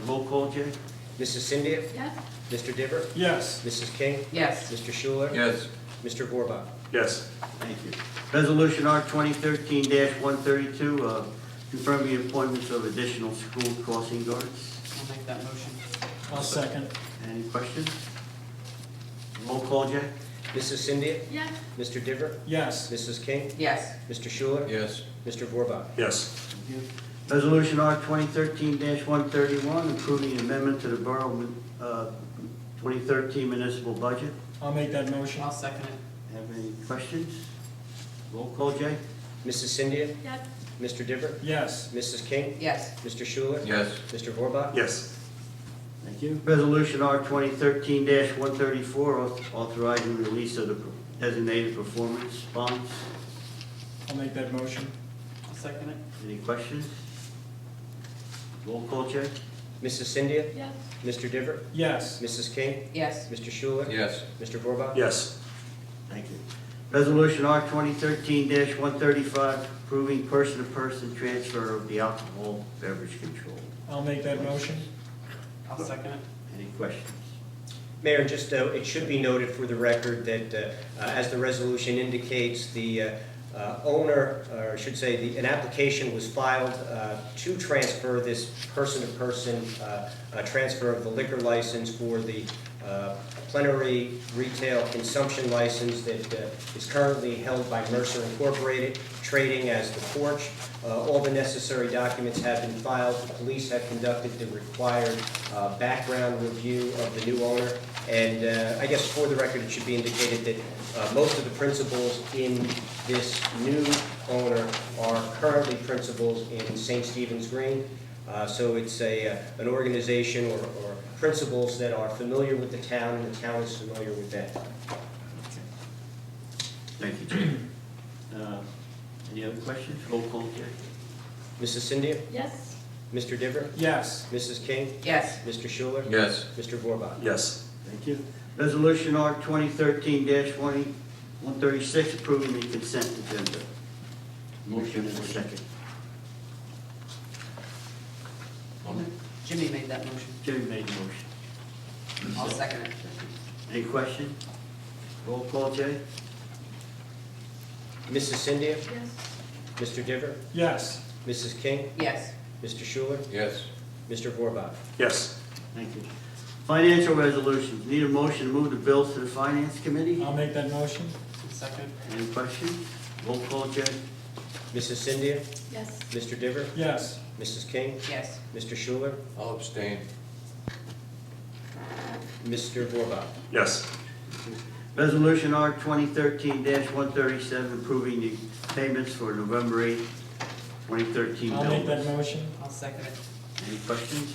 Roll call, Jay? Mrs. Cyndia? Yes. Mr. Diver? Yes. Mrs. King? Yes. Mr. Schuler? Yes. Mr. Vorbach? Yes. Thank you. Resolution R 2013-132, confirming the appointments of additional school crossing guards. I'll make that motion. I'll second. Any questions? Roll call, Jay? Mrs. Cyndia? Yes. Mr. Diver? Yes. Mrs. King? Yes. Mr. Schuler? Yes. Mr. Vorbach? Yes. Thank you. Resolution R 2013-131, approving amendment to the Borough 2013 municipal budget. I'll make that motion. I'll second it. Have any questions? Roll call, Jay? Mrs. Cynthia? Yes. Mr. Diver? Yes. Mrs. King? Yes. Mr. Schuler? Yes. Mr. Vorbach? Yes. Thank you. Resolution R 2013-134, authorizing the release of the designated performance bonds. I'll make that motion. I'll second it. Any questions? Roll call, Jay? Mrs. Cynthia? Yes. Mr. Diver? Yes. Mrs. King? Yes. Mr. Schuler? Yes. Mr. Vorbach? Yes. Thank you. Resolution R 2013-135, approving person-to-person transfer of the alcohol beverage control. I'll make that motion. I'll second it. Any questions? Mayor, just, it should be noted for the record that, as the resolution indicates, the owner, or I should say, an application was filed to transfer this person-to-person transfer of the liquor license for the plenary retail consumption license that is currently held by Mercer Incorporated, trading as The Porch. All the necessary documents have been filed. The police have conducted the required background review of the new owner. And I guess for the record, it should be indicated that most of the principals in this new owner are currently principals in St. Stephen's Green. So it's an organization or principals that are familiar with the town, and the town is familiar with them. Thank you, Jay. Any other questions? Roll call, Jay? Mrs. Cynthia? Yes. Mr. Diver? Yes. Mrs. King? Yes. Mr. Schuler? Yes. Mr. Vorbach? Yes. Thank you. Resolution R 2013-136, approving the consent agenda. Motion and a second. Jimmy made that motion. Jimmy made the motion. I'll second it. Any question? Roll call, Jay? Mrs. Cynthia? Yes. Mr. Diver? Yes. Mrs. King? Yes. Mr. Schuler? Yes. Mr. Vorbach? Yes. Thank you. Financial resolutions. Need a motion to move the bills to the Finance Committee? I'll make that motion. Second. Any questions? Roll call, Jay? Mrs. Cynthia? Yes. Mr. Diver? Yes. Mrs. King? Yes. Mr. Schuler? I'll abstain. Mr. Vorbach? Yes. Resolution R 2013-137, approving the payments for November 8, 2013 I'll make that bills. motion. I'll second it. Any questions?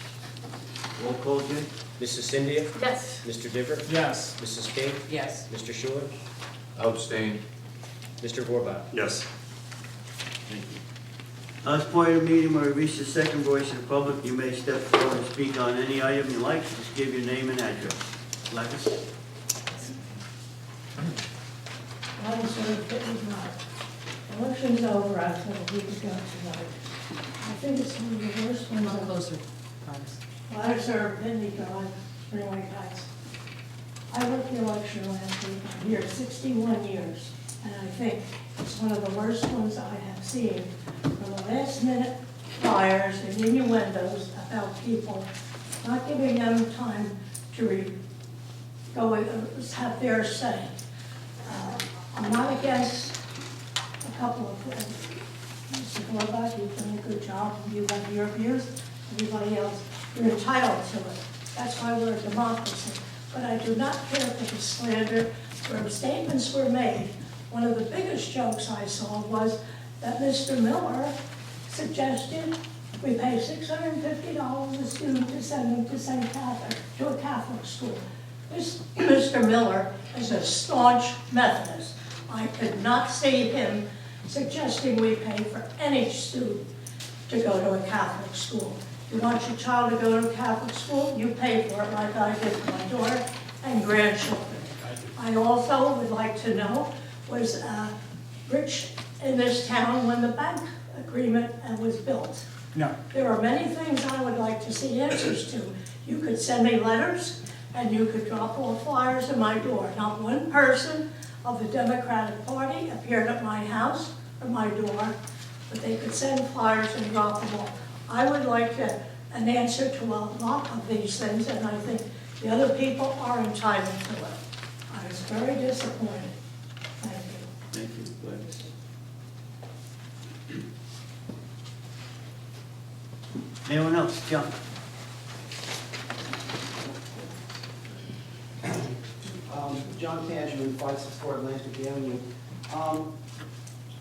Roll call, Jay? Mrs. Cynthia? Yes. Mr. Diver? Yes. Mrs. King? Yes. Mr. Schuler? I'll abstain. Mr. Vorbach? Yes. Thank you. At this point of the meeting, where we reach the second voice of the public, you may step forward and speak on any item you like. Just give your name and address. Levis? I was sort of getting my election's over, I told a week ago tonight. I think it's one of the worst ones. Come closer, Thomas. Well, I served Pinley God, Spring Lake Heights. I worked the election last week, I'm here 61 years, and I think it's one of the worst ones I have seen. From the last minute flyers and innuendos about people, not giving them time to go have their say. I'm not against a couple of things. Mr. Vorbach, you've done a good job, you have your views, everybody else, you're entitled to it. That's why we're a democracy. But I do not care for the slander where statements were made. One of the biggest jokes I saw was that Mr. Miller suggested we pay $650 a student to send them to to a Catholic school. Mr. Miller is a staunch Methodist. I could not see him suggesting we pay for any student to go to a Catholic school. If you want your child to go to a Catholic school, you pay for it like I did for my daughter and grandchildren. I also would like to know, was Rich in this town when the bank agreement was built? No. There are many things I would like to see answers to. You could send me letters, and you could drop off flyers at my door. Not one person of the Democratic Party appeared at my house or my door, but they could send flyers and drop them off. I would like an answer to a lot of these things, and I think the other people are entitled to it. I was very disappointed. Thank you. Thank you, Levis. Anyone else? John? John Tangerman, 564 Atlantic Avenue.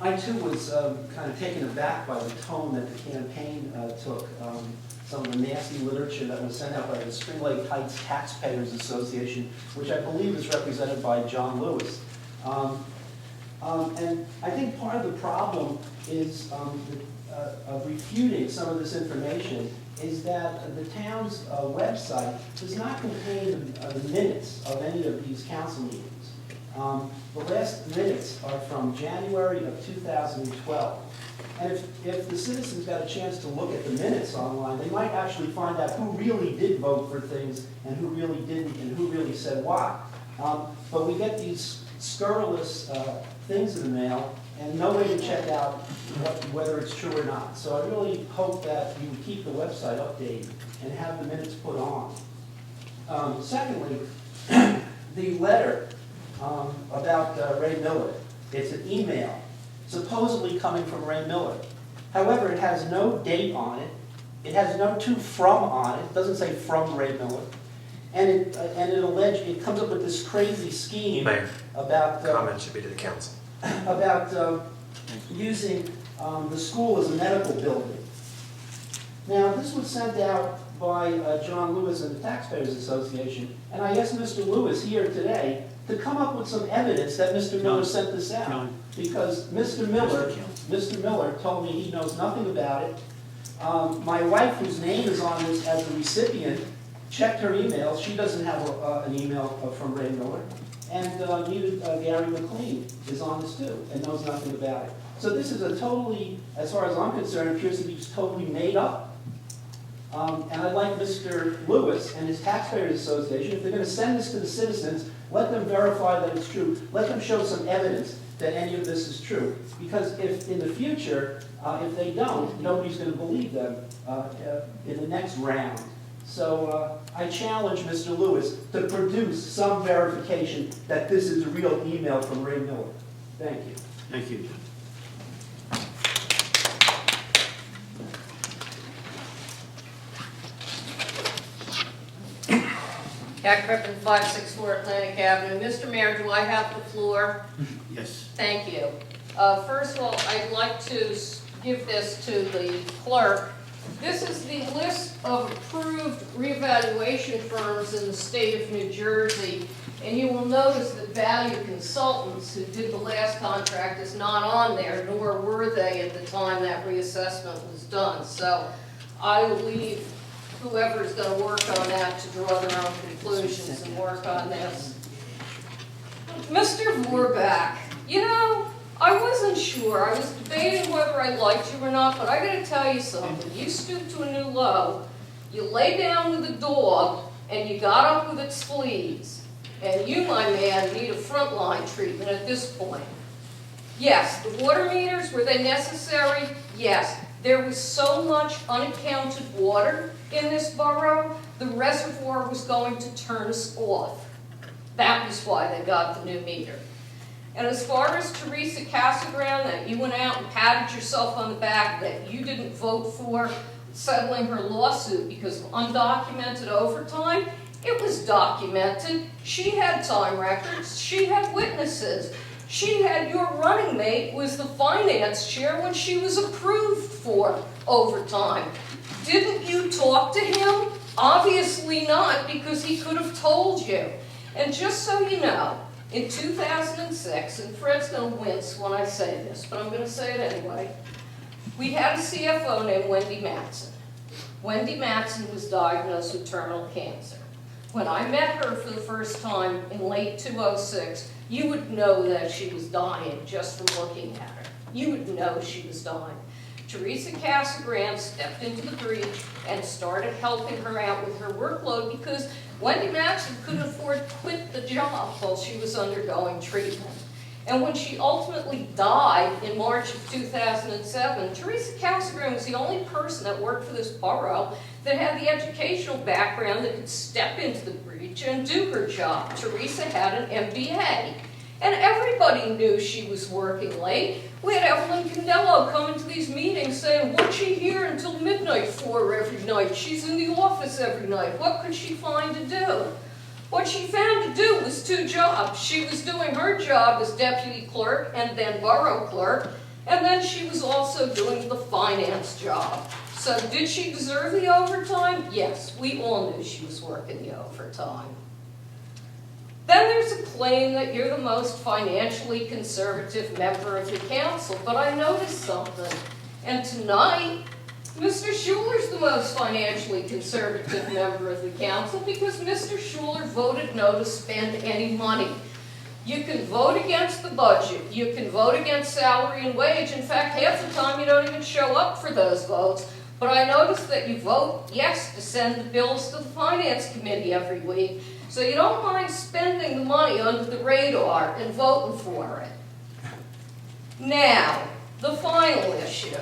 I too was kind of taken aback by the tone that the campaign took. Some of the nasty literature that was sent out by the Spring Lake Heights Taxpayers Association, which I believe is represented by John Lewis. And I think part of the problem is of refuting some of this information is that the town's website does not contain the minutes of any of these council meetings. The last minutes are from January of 2012. And if the citizens got a chance to look at the minutes online, they might actually find out who really did vote for things and who really didn't and who really said what. But we get these scurrilous things in the mail and no way to check out whether it's true or not. So I really hope that you would keep the website updated and have the minutes put on. Secondly, the letter about Ray Miller. It's an email supposedly coming from Ray Miller. However, it has no date on it. It has no to from on it. It doesn't say from Ray Miller. And it comes up with this crazy scheme Mayor, about comment should be to the council. about using the school as a medical building. Now, this was sent out by John Lewis and the Taxpayers Association, and I asked Mr. Lewis here today to come up with some evidence that Mr. Miller sent this out. Because Mr. Miller told me he knows nothing about it. My wife, whose name is on this as a recipient, checked her emails. She doesn't have an email from Ray Miller. And neither Gary McLean is on this too and knows nothing about it. So this is a totally, as far as I'm concerned, appears to be just totally made up. And I'd like Mr. Lewis and his Taxpayers Association, if they're going to send this to the citizens, let them verify that it's true. Let them show some evidence that any of this is true. Because if in the future, if they don't, nobody's going to believe them in the next round. So I challenge Mr. Lewis to produce some verification that this is a real email from Ray Miller. Thank you. Thank you. Cat Crippen, 564 Atlantic Avenue. Mr. Mayor, do I have the floor? Yes. Thank you. First of all, I'd like to give this to the clerk. This is the list of approved reevaluation firms in the state of New Jersey. And you will notice that Value Consultants, who did the last contract, is not on there, nor were they at the time that reassessment was done. So I will leave whoever's going to work on that to draw their own conclusions and work on this. Mr. Vorback, you know, I wasn't sure. I was debating whether I liked you or not, but I got to tell you something. You stooped to a new low. You lay down with a dog, and you got up with its fleas. And you, my man, need a frontline treatment at this point. Yes, the water meters, were they necessary? Yes. There was so much unaccounted water in this borough, the reservoir was going to turn us off. That was why they got the new meter. And as far as Teresa Casagrande, that you went out and patted yourself on the back that you didn't vote for settling her lawsuit because of undocumented overtime, it was documented. She had time records. She had witnesses. She had your running mate was the finance chair when she was approved for overtime. Didn't you talk to him? Obviously not, because he could have told you. And just so you know, in 2006, and Fred's going to wince when I say this, but I'm going to say it anyway, we had a CFO named Wendy Matson. Wendy Matson was diagnosed with terminal cancer. When I met her for the first time in late 2006, you would know that she was dying just from looking at her. You would know she was dying. Teresa Casagrande stepped into the breach and started helping her out with her workload because Wendy Matson couldn't afford to quit the job while she was undergoing treatment. And when she ultimately died in March of 2007, Teresa Casagrande was the only person that worked for this borough that had the educational background that could step into the breach and do her job. Teresa had an MBA. And everybody knew she was working late. We had Evelyn Candello coming to these meetings saying, what's she here until midnight for every night? She's in the office every night. What could she find to do? What she found to do was 2 jobs. She was doing her job as deputy clerk and then borough clerk, and then she was also doing the finance job. So did she deserve the overtime? Yes, we all knew she was working the overtime. Then there's a claim that you're the most financially conservative member of the council, but I noticed something. And tonight, Mr. Schuler's the most financially conservative member of the council because Mr. Schuler voted no to spend any money. You can vote against the budget. You can vote against salary and wage. In fact, half the time you don't even show up for those votes. But I noticed that you vote yes to send the bills to the finance committee every week. So you don't mind spending the money under the radar and voting for it. Now, the final issue.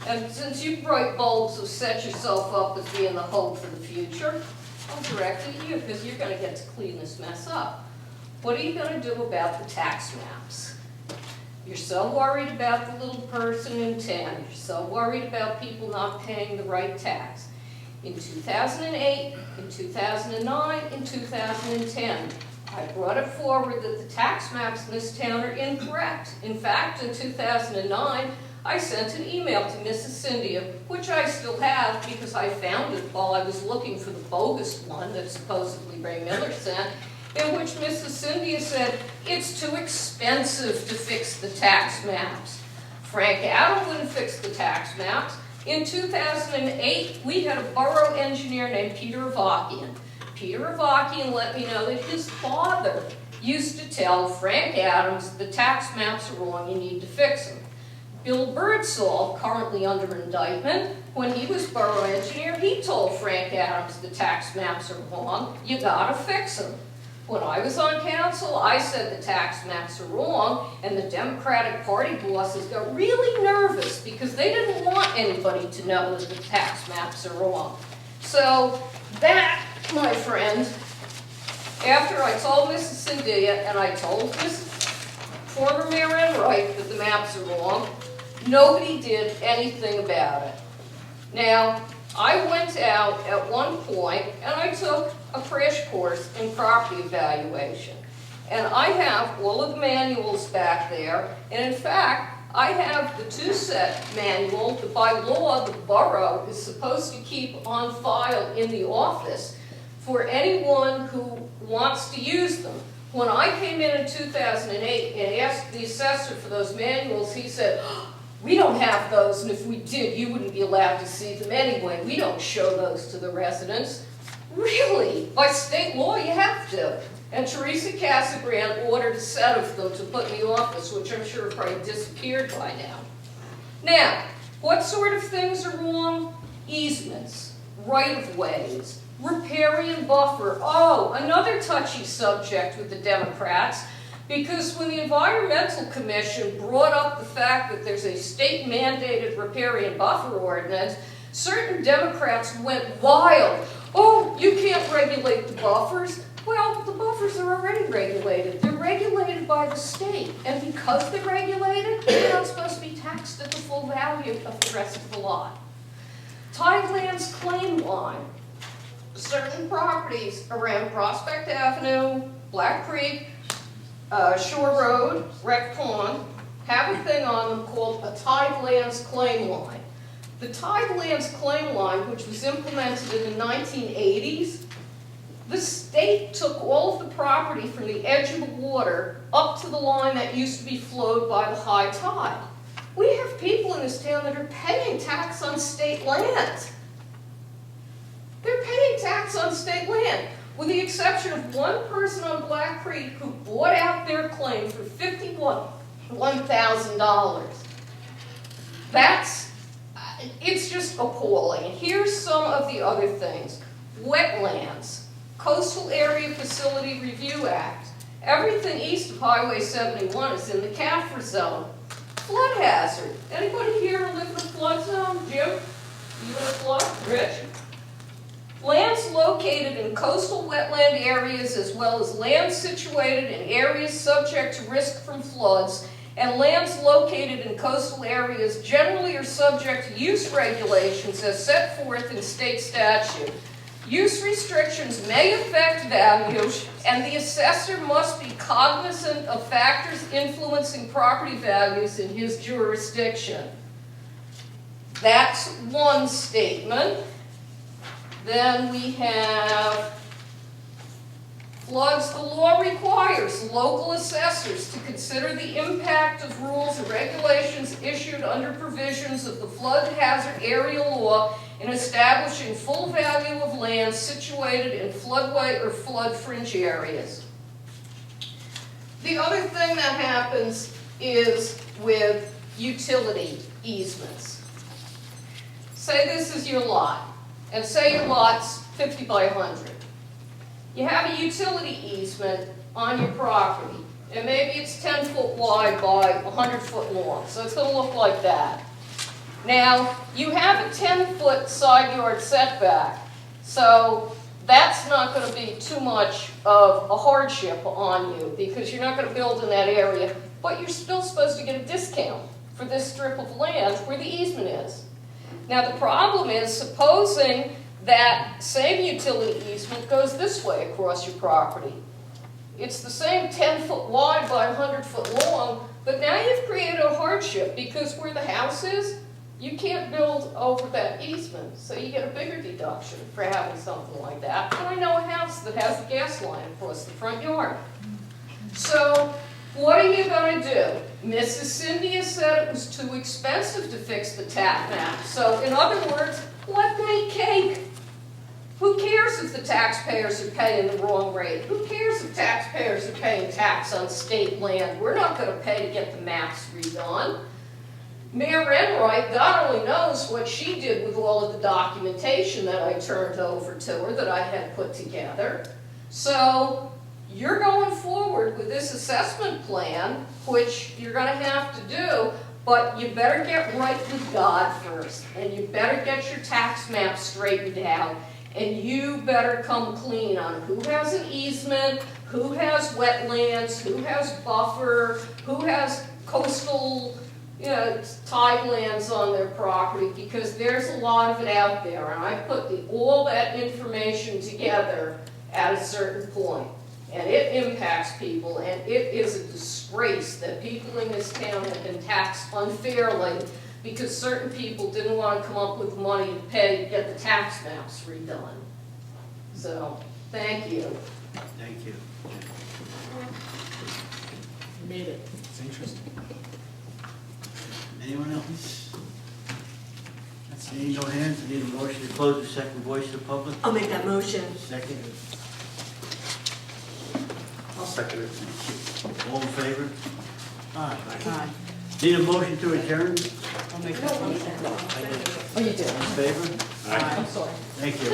And since you bright bulbs have set yourself up as being the hope for the future, I'll direct it at you because you're going to get to clean this mess up. What are you going to do about the tax maps? You're so worried about the little person in 10. You're so worried about people not paying the right tax. In 2008, in 2009, in 2010, I brought it forward that the tax maps in this town are incorrect. In fact, in 2009, I sent an email to Mrs. Cyndia, which I still have because I found it while I was looking for the bogus one that supposedly Ray Miller sent, in which Mrs. Cyndia said, it's too expensive to fix the tax maps. Frank Adam wouldn't fix the tax maps. In 2008, we had a borough engineer named Peter Avakian. Peter Avakian let me know that his father used to tell Frank Adams, the tax maps are wrong, you need to fix them. Bill Birdsall, currently under indictment, when he was borough engineer, he told Frank Adams the tax maps are wrong, you gotta fix them. When I was on council, I said the tax maps are wrong, and the Democratic Party bosses got really nervous because they didn't want anybody to know that the tax maps are wrong. So that, my friend, after I told Mrs. Cyndia and I told Mrs. former Mayor Enright that the maps are wrong, nobody did anything about it. Now, I went out at one point and I took a crash course in property evaluation. And I have all of the manuals back there, and in fact, I have the 2-set manual that by law the borough is supposed to keep on file in the office for anyone who wants to use them. When I came in 2008 and asked the assessor for those manuals, he said, we don't have those, and if we did, you wouldn't be allowed to see them anyway. We don't show those to the residents. Really? By state law, you have to. And Teresa Casagrande ordered a set of them to put in the office, which I'm sure have probably disappeared by now. Now, what sort of things are wrong? Easements, right-of-ways, riparian buffer. Oh, another touchy subject with the Democrats, because when the Environmental Commission brought up the fact that there's a state-mandated riparian buffer ordinance, certain Democrats went wild. Oh, you can't regulate the buffers. Well, the buffers are already regulated. They're regulated by the state. And because they're regulated, they're not supposed to be taxed at the full value of the rest of the lot. Tidelands claim line. Certain properties around Prospect Avenue, Black Creek, Shore Road, Wreck Pond, have a thing on them called a Tidelands claim line. The Tidelands claim line, which was implemented in the 1980s, the state took all of the property from the edge of the water up to the line that used to be flowed by the high tide. We have people in this town that are paying tax on state land. They're paying tax on state land, with the exception of one person on Black Creek who bought out their claim for $51,000. It's just appalling. And here's some of the other things. Wetlands, Coastal Area Facility Review Act. Everything east of Highway 71 is in the CAFR zone. Flood hazard. Anybody here live in a flood zone? Jim? You in a flood? Rich? Lands located in coastal wetland areas as well as lands situated in areas subject to risk from floods and lands located in coastal areas generally are subject to use regulations as set forth in state statute. Use restrictions may affect values, and the assessor must be cognizant of factors influencing property values in his jurisdiction. That's one statement. Then we have floods. The law requires local assessors to consider the impact of rules and regulations issued under provisions of the flood hazard area law in establishing full value of land situated in floodway or flood fringe areas. The other thing that happens is with utility easements. Say this is your lot, and say your lot's 50 by 100. You have a utility easement on your property, and maybe it's 10 foot wide by 100 foot long, so it's going to look like that. Now, you have a 10-foot side yard setback, so that's not going to be too much of a hardship on you, because you're not going to build in that area, but you're still supposed to get a discount for this strip of land where the easement is. Now, the problem is, supposing that same utility easement goes this way across your property. It's the same 10 foot wide by 100 foot long, but now you've created a hardship, because where the house is, you can't build over that easement, so you get a bigger deduction for having something like that. And I know a house that has a gas line across the front yard. So what are you going to do? Mrs. Cindy has said it was too expensive to fix the tap map. So in other words, let them eat cake. Who cares if the taxpayers are paying the wrong rate? Who cares if taxpayers are paying tax on state land? We're not going to pay to get the maps redone. Mayor Enright, God only knows what she did with all of the documentation that I turned over to her that I had put together. So you're going forward with this assessment plan, which you're going to have to do, but you better get right with God first, and you better get your tax map straightened out, and you better come clean on who has an easement, who has wetlands, who has buffer, who has coastal tidelands on their property, because there's a lot of it out there, and I put all that information together at a certain point, and it impacts people, and it is a disgrace that people in this town have been taxed unfairly because certain people didn't want to come up with money to pay to get the tax maps redone. So, thank you. Thank you. You made it. It's interesting. Anyone else? Seeing no hands, I need a motion to close the second voice of the public. I'll make that motion. Second. I'll second it. All in favor? Aye. Aye. Need a motion to adjourn? I'll make that motion. Oh, you do? In favor? I'm sorry. Thank you.